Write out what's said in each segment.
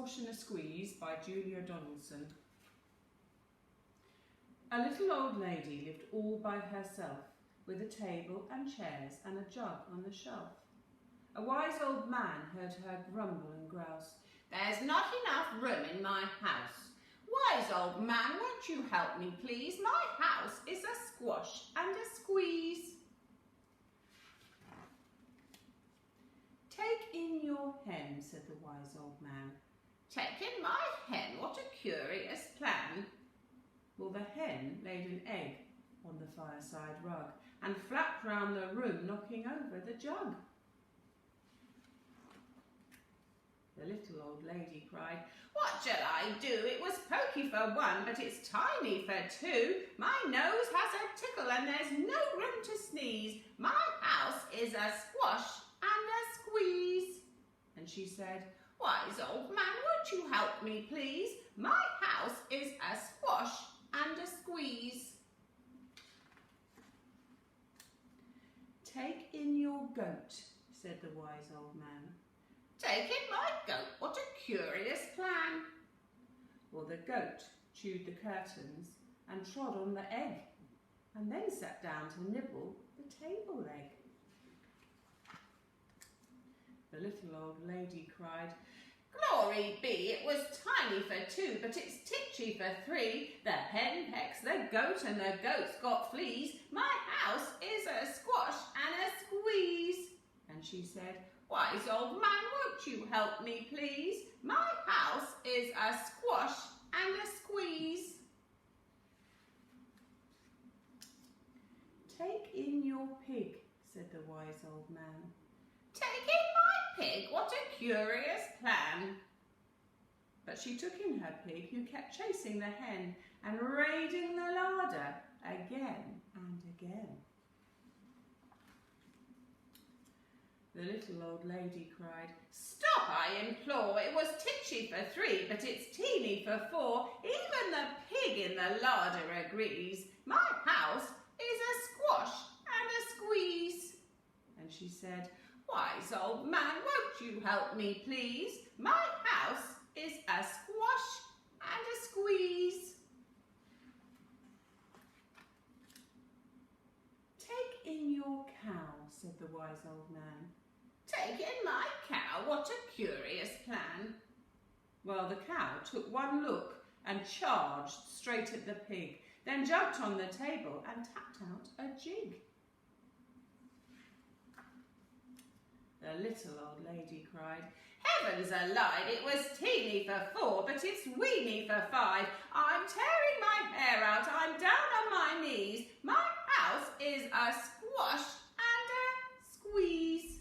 Squash and a Squeeze by Julia Donaldson. A little old lady lived all by herself, with a table and chairs and a jug on the shelf. A wise old man heard her grumble and grouse. "There's not enough room in my house. Wise old man, won't you help me, please? My house is a squash and a squeeze." "Take in your hen," said the wise old man. "Take in my hen, what a curious plan." Well, the hen laid an egg on the fireside rug and flapped round the room, knocking over the jug. The little old lady cried, "What shall I do? It was pokey for one, but it's tiny for two. My nose has a tickle and there's no room to sneeze. My house is a squash and a squeeze." And she said, "Wise old man, won't you help me, please? My house is a squash and a squeeze." "Take in your goat," said the wise old man. "Take in my goat, what a curious plan." Well, the goat chewed the curtains and trod on the egg, and then sat down to nibble the table leg. The little old lady cried, "Glory be, it was tiny for two, but it's titchy for three. The hen pecks the goat and the goat's got fleas. My house is a squash and a squeeze." And she said, "Wise old man, won't you help me, please? My house is a squash and a squeeze." "Take in your pig," said the wise old man. "Take in my pig, what a curious plan." But she took in her pig, who kept chasing the hen and raiding the larder again and again. The little old lady cried, "Stop, I implore. It was titchy for three, but it's teeny for four. Even the pig in the larder agrees. My house is a squash and a squeeze." And she said, "Wise old man, won't you help me, please? My house is a squash and a squeeze." "Take in your cow," said the wise old man. "Take in my cow, what a curious plan." Well, the cow took one look and charged straight at the pig, then jumped on the table and tapped out a jig. The little old lady cried, "Heavens alive, it was teeny for four, but it's weeny for five. I'm tearing my hair out, I'm down on my knees. My house is a squash and a squeeze."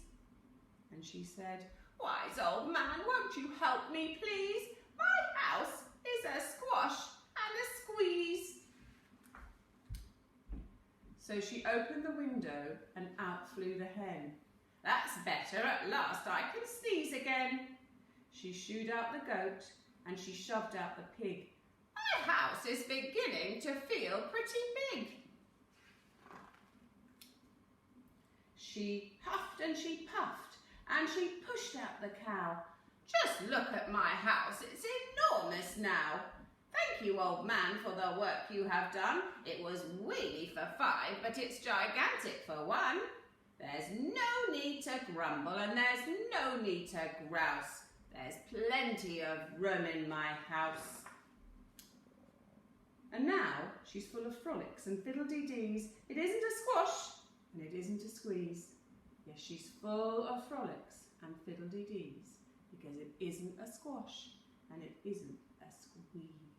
And she said, "Wise old man, won't you help me, please? My house is a squash and a squeeze." So she opened the window and out flew the hen. "That's better, at last I can sneeze again." She shooed out the goat and she shoved out the pig. "My house is beginning to feel pretty big." She huffed and she puffed and she pushed out the cow. "Just look at my house, it's enormous now. Thank you, old man, for the work you have done. It was weeny for five, but it's gigantic for one. There's no need to grumble and there's no need to grouse. There's plenty of room in my house." And now she's full of frolics and fiddle-dee-dees. It isn't a squash and it isn't a squeeze. Yes, she's full of frolics and fiddle-dee-dees because it isn't a squash and it isn't a squeeze.